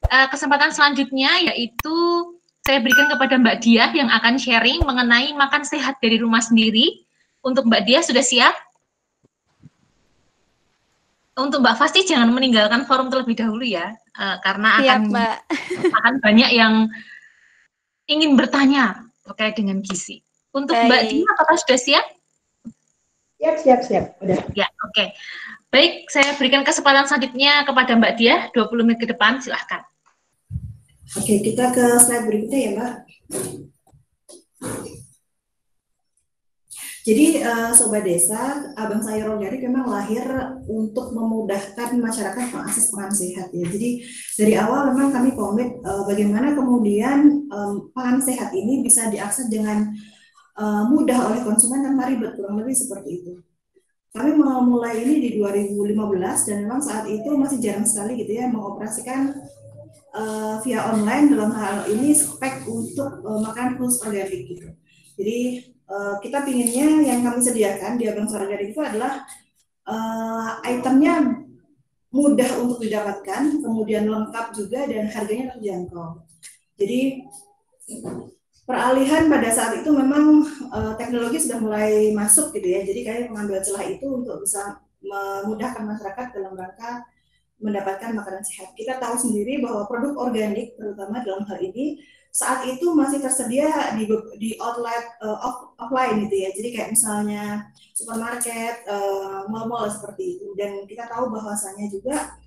kesempatan selanjutnya yaitu saya berikan kepada Mbak Diah yang akan sharing mengenai makan sehat dari rumah sendiri. Untuk Mbak Diah sudah siap? Untuk Mbak Fasti jangan meninggalkan forum terlebih dahulu ya, karena Siap, Mbak. akan banyak yang ingin bertanya terkait dengan gizi. Untuk Mbak Diah, apakah sudah siap? Siap. Udah. Ya, oke. Baik, saya berikan kesempatan selanjutnya kepada Mbak Diah, 20 menit ke depan, silahkan. Oke, kita ke slide berikutnya ya, Mbak. Jadi Sobat Desa, Abang Sayur Organik memang lahir untuk memudahkan masyarakat mengakses pangan sehat ya. Jadi dari awal memang kami komit bagaimana kemudian pangan sehat ini bisa diakses dengan mudah oleh konsumen tanpa ribet, kurang lebih seperti itu. Kami memulai ini di 2015 dan memang saat itu masih jarang sekali gitu ya mengoperasikan via online dalam hal ini spek untuk makanan khusus organik gitu. Jadi kita pinginnya yang kami sediakan di Abang Sayur Organik itu adalah itemnya mudah untuk didapatkan, kemudian lengkap juga dan harganya terjangkau. Jadi peralihan pada saat itu memang teknologi sudah mulai masuk gitu ya. Jadi kami mengambil celah itu untuk bisa memudahkan masyarakat dalam rangka mendapatkan makanan sehat. Kita tahu sendiri bahwa produk organik terutama dalam hal ini saat itu masih tersedia di outlet offline gitu ya. Jadi kayak misalnya supermarket, mall-mall seperti itu. Dan kita tahu bahwasannya juga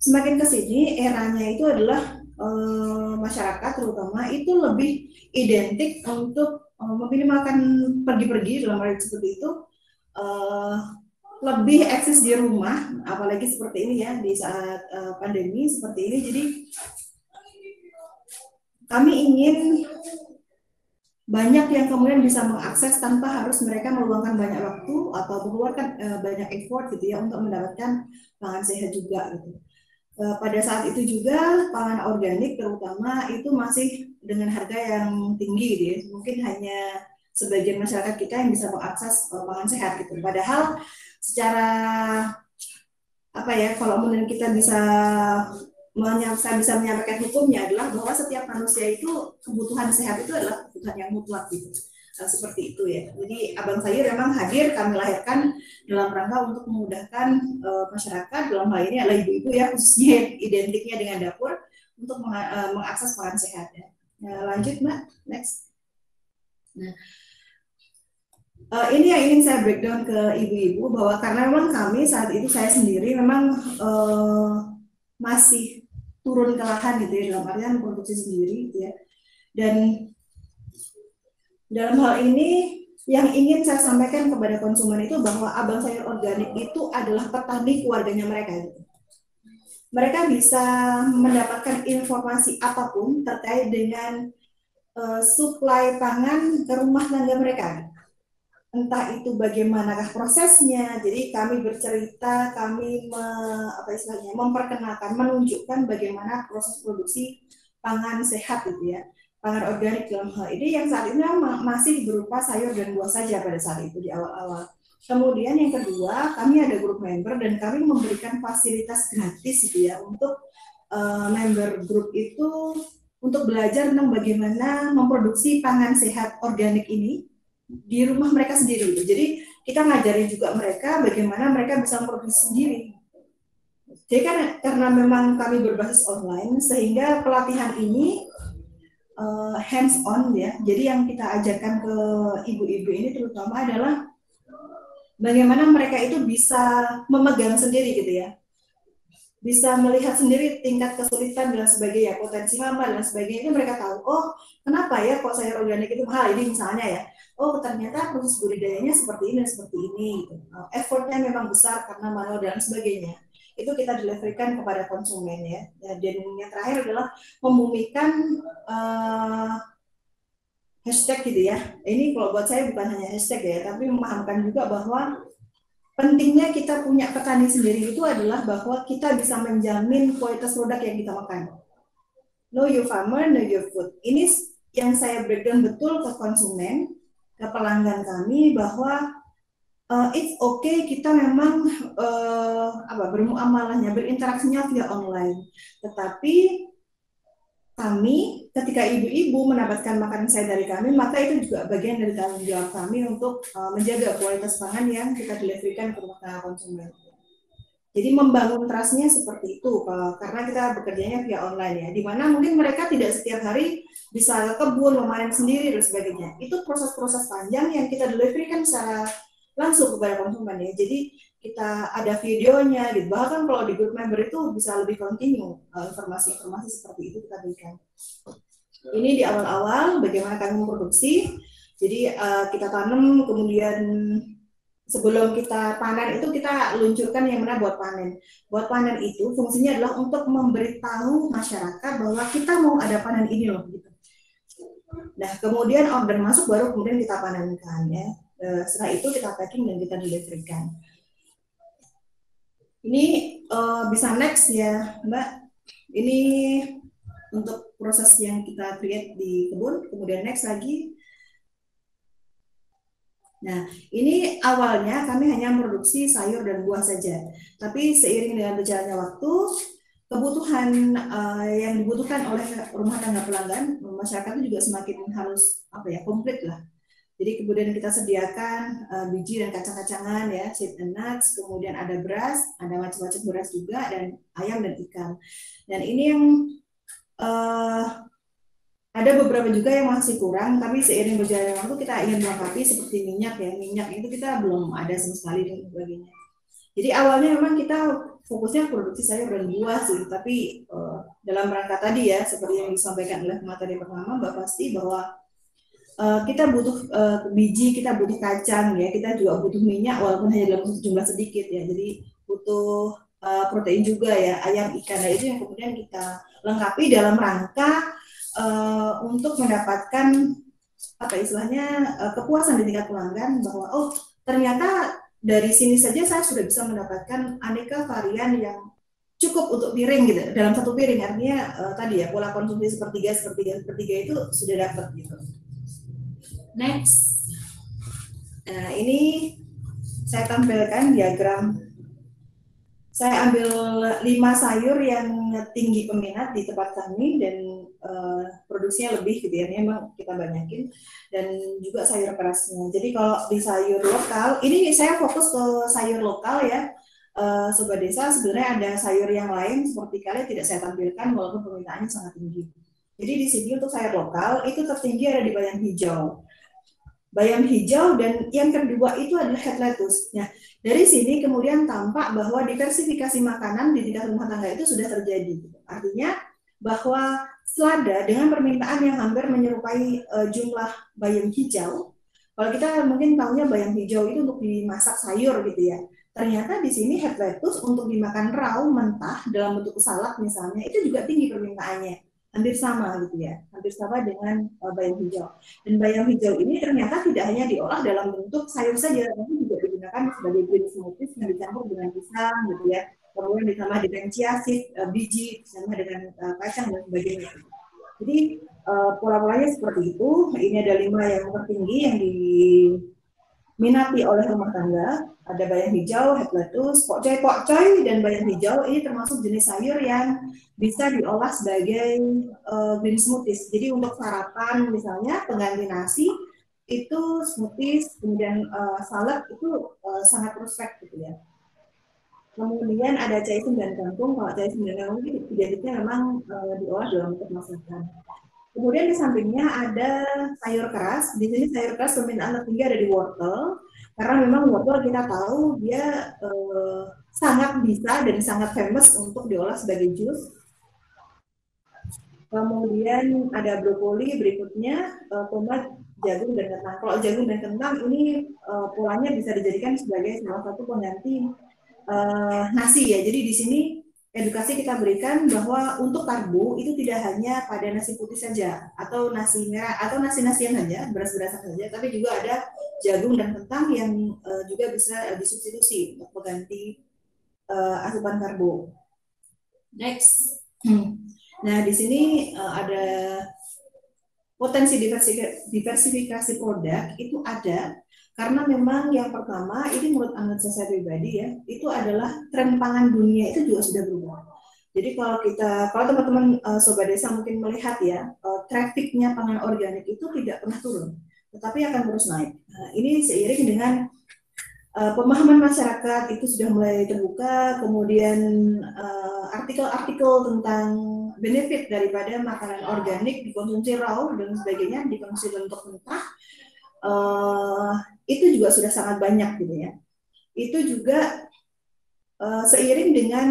semakin ke sini eranya itu adalah masyarakat terutama itu lebih identik untuk meminimalkan pergi-pergi dalam hal seperti itu. Lebih eksis di rumah, apalagi seperti ini ya di saat pandemi seperti ini. Jadi kami ingin banyak yang kemudian bisa mengakses tanpa harus mereka meluangkan banyak waktu atau mengeluarkan banyak effort gitu ya untuk mendapatkan pangan sehat juga gitu. Pada saat itu juga pangan organik terutama itu masih dengan harga yang tinggi gitu ya. Mungkin hanya sebagian masyarakat kita yang bisa mengakses pangan sehat gitu. Padahal secara apa ya, kalau kemudian kita bisa menyampaikan hukumnya adalah bahwa setiap manusia itu kebutuhan sehat itu adalah kebutuhan yang mutlak gitu. Seperti itu ya. Jadi Abang Sayur memang hadir kami lahirkan dalam rangka untuk memudahkan masyarakat dalam hal ini adalah ibu-ibu ya, khususnya identiknya dengan dapur untuk mengakses pangan sehat ya. Lanjut Mbak, next. Nah, ini yang ingin saya breakdown ke ibu-ibu bahwa karena memang kami saat itu saya sendiri memang masih turun ke lahan gitu ya, dalam artian produksi sendiri gitu ya. Dan dalam hal ini yang ingin saya sampaikan kepada konsumen itu bahwa Abang Sayur Organik itu adalah petani keluarganya mereka gitu. Mereka bisa mendapatkan informasi apapun terkait dengan suplai pangan ke rumah tangga mereka. Entah itu bagaimanakah prosesnya, jadi kami bercerita, kami memperkenalkan, menunjukkan bagaimana proses produksi pangan sehat gitu ya, pangan organik dalam hal ini yang saat ini masih berupa sayur dan buah saja pada saat itu di awal-awal. Kemudian yang kedua, kami ada grup member dan kami memberikan fasilitas gratis gitu ya untuk member grup itu untuk belajar tentang bagaimana memproduksi pangan sehat organik ini di rumah mereka sendiri. Jadi kita ngajarin juga mereka bagaimana mereka bisa memproduksi sendiri. Jadi kan karena memang kami berbasis online sehingga pelatihan ini hands on ya. Jadi yang kita ajarkan ke ibu-ibu ini terutama adalah bagaimana mereka itu bisa memegang sendiri gitu ya. Bisa melihat sendiri tingkat kesulitan dan sebagainya, potensi hama dan sebagainya, itu mereka tahu, oh kenapa ya kok sayur organik itu mahal ini misalnya ya, oh ternyata proses budidayanya seperti ini dan seperti ini, gitu. Effortnya memang besar karena manual dan sebagainya, itu kita deliverkan kepada konsumen ya. Dan yang terakhir adalah membumikan hashtag gitu ya, ini kalau buat saya bukan hanya hashtag ya, tapi memahamkan juga bahwa pentingnya kita punya petani sendiri itu adalah bahwa kita bisa menjamin kualitas produk yang kita makan. Know your farmer, know your food. Ini yang saya breakdown betul ke konsumen, ke pelanggan kami bahwa it's okay kita memang bermuamalahnya, berinteraksinya via online. Tetapi kami, ketika ibu-ibu mendapatkan makanan sehat dari kami, maka itu juga bagian dari tanggung jawab kami untuk menjaga kualitas pangan yang kita deliverkan ke rumah tangga konsumen. Jadi membangun trust-nya seperti itu, karena kita bekerjanya via online ya, di mana mungkin mereka tidak setiap hari bisa ke kebun, memanen sendiri, dan sebagainya. Itu proses-proses panjang yang kita deliverkan secara langsung kepada konsumen ya. Jadi kita ada videonya, gitu. Bahkan kalau di group member itu bisa lebih kontinu informasi-informasi seperti itu kita berikan. Ini di awal-awal bagaimana kami memproduksi. Jadi kita tanam, kemudian sebelum kita panen itu kita luncurkan yang mana buat panen. Buat panen itu fungsinya adalah untuk memberitahu masyarakat bahwa kita mau ada panen ini loh. Gitu. Nah kemudian order masuk baru kemudian kita panenkan ya. Setelah itu kita packing dan kita deliverkan. Ini bisa next ya Mbak. Ini untuk proses yang kita create di kebun. Kemudian next lagi. Nah, ini awalnya kami hanya memproduksi sayur dan buah saja. Tapi seiring dengan berjalannya waktu, kebutuhan yang dibutuhkan oleh rumah tangga pelanggan, masyarakat itu juga semakin harus komplit lah. Jadi kemudian kita sediakan biji dan kacang-kacangan ya, seed and nuts, kemudian ada beras, ada macam-macam beras juga, dan ayam dan ikan. Dan ini yang ada beberapa juga yang masih kurang, tapi seiring berjalannya waktu kita ingin melengkapi seperti minyak ya, minyak itu kita belum ada sama sekali dan sebagainya. Jadi awalnya memang kita fokusnya produksi sayur dan buah sih, tapi dalam rangka tadi ya, seperti yang disampaikan oleh materi pertama Mbak Pasti bahwa kita butuh biji, kita butuh kacang ya, kita juga butuh minyak walaupun hanya dalam jumlah sedikit ya. Jadi butuh protein juga ya, ayam, ikan. Nah, itu yang kemudian kita lengkapi dalam rangka untuk mendapatkan kepuasan di tingkat pelanggan bahwa oh ternyata dari sini saja saya sudah bisa mendapatkan aneka varian yang cukup untuk piring gitu. Dalam satu piring artinya tadi ya pola konsumsi sepertiga itu sudah dapat gitu. Next, nah ini saya tampilkan diagram. Saya ambil 5 sayur yang tinggi peminat di tempat kami dan produksinya lebih gitu ya, memang kita banyakin, dan juga sayur kerasnya. Jadi kalau di sayur lokal, ini saya fokus ke sayur lokal ya, Sobat Desa. Sebenarnya ada sayur yang lain seperti kalian tidak saya tampilkan walaupun permintaannya sangat tinggi. Jadi di sini untuk sayur lokal itu tertinggi ada di bayam hijau. Bayam hijau dan yang kedua itu adalah head lettuce. Nah, dari sini kemudian tampak bahwa diversifikasi makanan di tingkat rumah tangga itu sudah terjadi. Artinya bahwa selada dengan permintaan yang hampir menyerupai jumlah bayam hijau. Kalau kita mungkin tahunya bayam hijau itu untuk dimasak sayur gitu ya. Ternyata di sini head lettuce untuk dimakan raw mentah dalam bentuk salad misalnya itu juga tinggi permintaannya. Hampir sama gitu ya, hampir sama dengan bayam hijau. Dan bayam hijau ini ternyata tidak hanya diolah dalam bentuk sayur saja, tapi juga digunakan sebagai green smoothies yang dicampur dengan pisang gitu ya, kemudian ditambah dengan chia seed, biji, ditambah dengan kacang dan sebagainya. Jadi pola-polanya seperti itu. Ini ada 5 yang tertinggi yang diminati oleh rumah tangga. Ada bayam hijau, head lettuce, pokcoy, dan bayam hijau. Ini termasuk jenis sayur yang bisa diolah sebagai green smoothies. Jadi untuk sarapan misalnya pengganti nasi itu smoothies, kemudian salad itu sangat perfect gitu ya. Kemudian ada caisem dan kangkung. Kalau caisem dan kangkung itu identiknya memang diolah dalam bentuk masakan. Kemudian di sampingnya ada sayur keras. Di sini sayur keras permintaan tertinggi ada di wortel. Karena memang wortel kita tahu dia sangat bisa dan sangat famous untuk diolah sebagai jus. Kemudian ada brokoli berikutnya, tomat, jagung, dan kentang. Kalau jagung dan kentang ini polanya bisa dijadikan sebagai salah satu pengganti nasi ya. Jadi di sini edukasi kita berikan bahwa untuk karbo itu tidak hanya pada nasi putih saja atau nasi merah atau nasi-nasian saja, beras-berasan saja, tapi juga ada jagung dan kentang yang juga bisa disubstitusi untuk mengganti asupan karbo. Next. Nah, di sini ada potensi diversifikasi produk itu ada karena memang yang pertama ini menurut analisa saya pribadi ya, itu adalah tren pangan dunia itu juga sudah berubah. Jadi kalau teman-teman Sobat Desa mungkin melihat ya, trafficnya pangan organik itu tidak pernah turun, tetapi akan terus naik. Nah, ini seiring dengan pemahaman masyarakat itu sudah mulai terbuka, kemudian artikel-artikel tentang benefit daripada makanan organik dikonsumsi raw dan sebagainya, dikonsumsi bentuk mentah, itu juga sudah sangat banyak gitu ya. Itu juga seiring dengan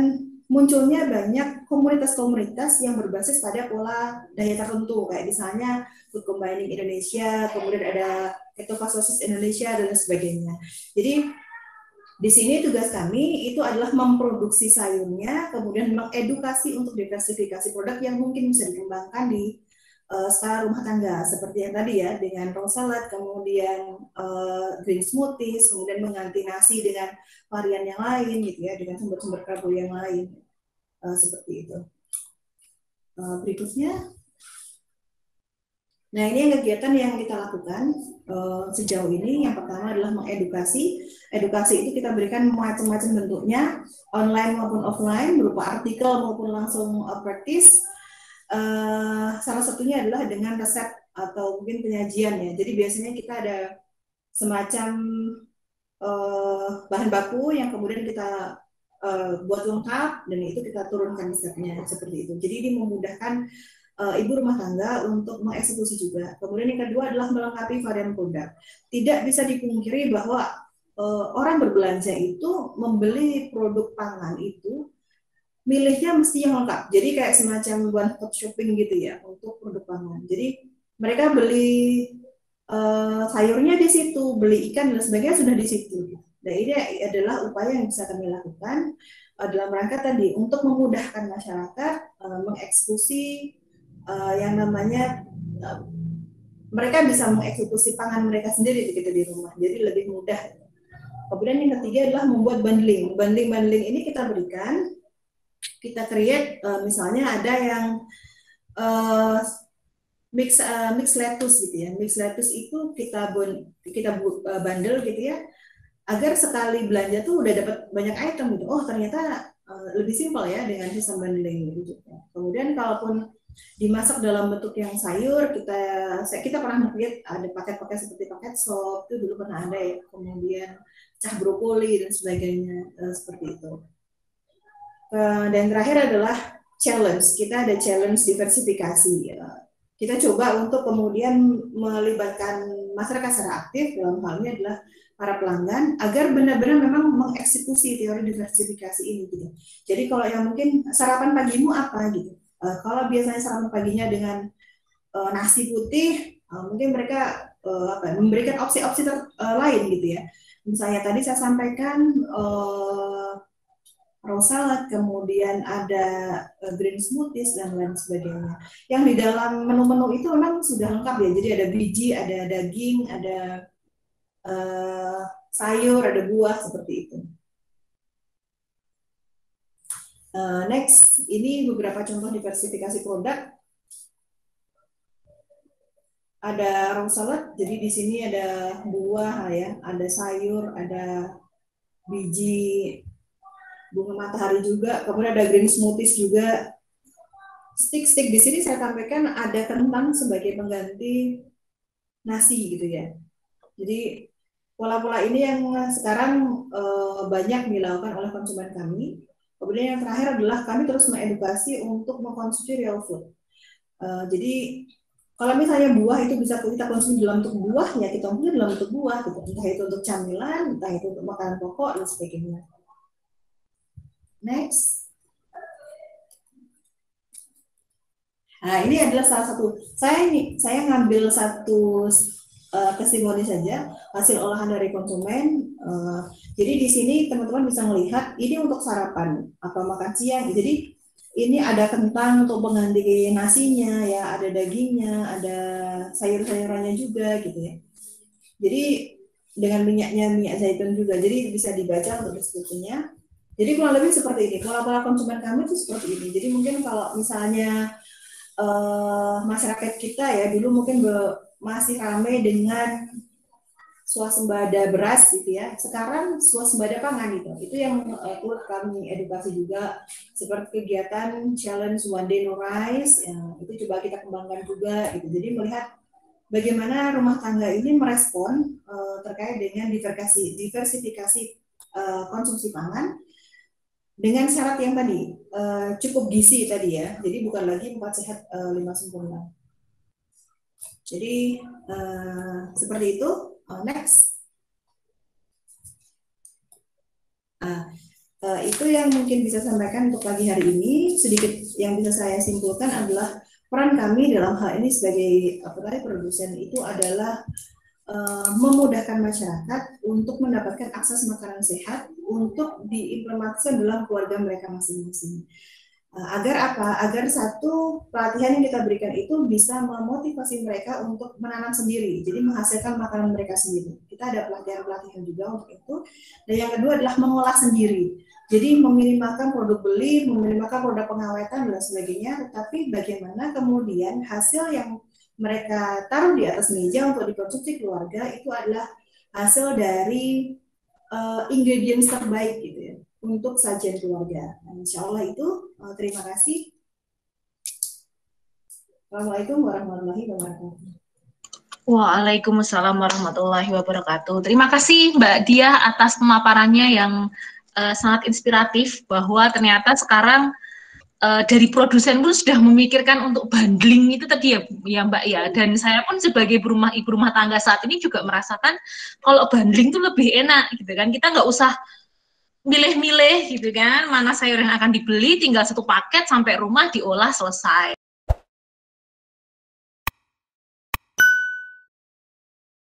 munculnya banyak komunitas-komunitas yang berbasis pada pola daya tertentu, kayak misalnya Food Combining Indonesia, kemudian ada Ketofastosis Indonesia dan sebagainya. Jadi di sini tugas kami itu adalah memproduksi sayurnya, kemudian mengedukasi untuk diversifikasi produk yang mungkin bisa dikembangkan di skala rumah tangga, seperti yang tadi ya, dengan raw salad, kemudian green smoothies, kemudian mengganti nasi dengan varian yang lain gitu ya, dengan sumber-sumber karbo yang lain, seperti itu. Berikutnya, nah ini yang kegiatan yang kita lakukan sejauh ini. Yang pertama adalah mengedukasi. Edukasi itu kita berikan macam-macam bentuknya, online maupun offline, berupa artikel maupun langsung praktis. Salah satunya adalah dengan resep atau mungkin penyajian ya. Jadi biasanya kita ada semacam bahan baku yang kemudian kita buat lengkap dan itu kita turunkan resepnya seperti itu. Jadi ini memudahkan ibu rumah tangga untuk mengeksekusi juga. Kemudian yang kedua adalah melengkapi varian produk. Tidak bisa dipungkiri bahwa orang berbelanja itu membeli produk pangan itu milihnya mesti yang lengkap. Jadi kayak semacam one stop shopping gitu ya untuk produk pangan. Jadi mereka beli sayurnya di situ, beli ikan dan sebagainya sudah di situ. Nah ini adalah upaya yang bisa kami lakukan dalam rangka tadi untuk memudahkan masyarakat mengeksekusi yang namanya mereka bisa mengeksekusi pangan mereka sendiri begitu di rumah. Jadi lebih mudah. Kemudian yang ketiga adalah membuat bundling. Bundling ini kita berikan. Kita create misalnya ada yang mix lettuce gitu ya. Mix lettuce itu kita bundle gitu ya, agar sekali belanja tuh udah dapat banyak item gitu. Oh ternyata lebih simpel ya dengan sistem bundling gitu. Kemudian kalaupun dimasak dalam bentuk yang sayur, kita pernah melihat ada paket-paket seperti paket sop itu dulu pernah ada ya. Kemudian cah brokoli dan sebagainya seperti itu. Dan terakhir adalah challenge. Kita ada challenge diversifikasi. Kita coba untuk kemudian melibatkan masyarakat secara aktif, dalam hal ini adalah para pelanggan, agar benar-benar memang mengeksekusi teori diversifikasi ini gitu. Jadi kalau yang mungkin sarapan pagimu apa gitu. Kalau biasanya sarapan paginya dengan nasi putih, mungkin mereka memberikan opsi-opsi lain gitu ya. Misalnya tadi saya sampaikan raw salad, kemudian ada green smoothies dan lain sebagainya. Yang di dalam menu-menu itu memang sudah lengkap ya. Jadi ada biji, ada daging, ada sayur, ada buah seperti itu. Next, ini beberapa contoh diversifikasi produk. Ada raw salad, jadi di sini ada buah ya, ada sayur, ada biji, bunga matahari juga, kemudian ada green smoothies juga. Stick-stick di sini saya sampaikan ada kentang sebagai pengganti nasi gitu ya. Jadi pola-pola ini yang sekarang banyak dilakukan oleh konsumen kami. Kemudian yang terakhir adalah kami terus mengedukasi untuk mengkonsumsi real food. Jadi kalau misalnya buah itu bisa kita konsumsi dalam bentuk buah, ya kita konsumsi dalam bentuk buah, gitu. Entah itu untuk camilan, entah itu untuk makanan pokok dan sebagainya. Next. Nah, ini adalah salah satu. Saya ngambil satu testimoni saja hasil olahan dari konsumen. Jadi di sini teman-teman bisa melihat ini untuk sarapan apa makan siang. Jadi ini ada kentang untuk pengganti nasinya ya, ada dagingnya, ada sayur-sayurannya juga gitu ya. Jadi dengan minyak zaitun juga. Jadi bisa dibaca untuk deskripsinya. Jadi kurang lebih seperti ini. Pola-pola konsumen kami itu seperti ini. Jadi mungkin kalau misalnya masyarakat kita ya dulu mungkin masih ramai dengan swasembada beras gitu ya. Sekarang swasembada pangan gitu. Itu yang perlu kami edukasi juga seperti kegiatan challenge One Day No Rice, ya, itu coba kita kembangkan juga gitu. Jadi melihat bagaimana rumah tangga ini merespon terkait dengan diversifikasi konsumsi pangan dengan syarat yang tadi cukup gizi tadi ya. Jadi bukan lagi 4 sehat 5 sempurna. Jadi seperti itu. Next. Itu yang mungkin bisa sampaikan untuk pagi hari ini. Sedikit yang bisa saya simpulkan adalah peran kami dalam hal ini sebagai produsen itu adalah memudahkan masyarakat untuk mendapatkan akses makanan sehat untuk diimplementasikan dalam keluarga mereka masing-masing. Agar apa? Agar satu, pelatihan yang kita berikan itu bisa memotivasi mereka untuk menanam sendiri, jadi menghasilkan makanan mereka sendiri. Kita ada pelatihan-pelatihan juga untuk itu. Dan yang kedua adalah mengolah sendiri. Jadi meminimalkan produk beli, meminimalkan produk pengawetan dan sebagainya, tetapi bagaimana kemudian hasil yang mereka taruh di atas meja untuk dikonsumsi keluarga itu adalah hasil dari ingredients terbaik gitu ya, untuk sajian keluarga. Nah, insya Allah itu terima kasih. Assalamualaikum warahmatullahi wabarakatuh. Waalaikumsalam warahmatullahi wabarakatuh. Terima kasih Mbak Diah atas pemaparannya yang sangat inspiratif, bahwa ternyata sekarang dari produsen pun sudah memikirkan untuk bundling itu tadi ya Mbak ya. Dan saya pun sebagai ibu rumah tangga saat ini juga merasakan kalau bundling itu lebih enak gitu kan. Kita nggak usah milih-milih gitu kan, mana sayur yang akan dibeli, tinggal satu paket sampai rumah diolah selesai.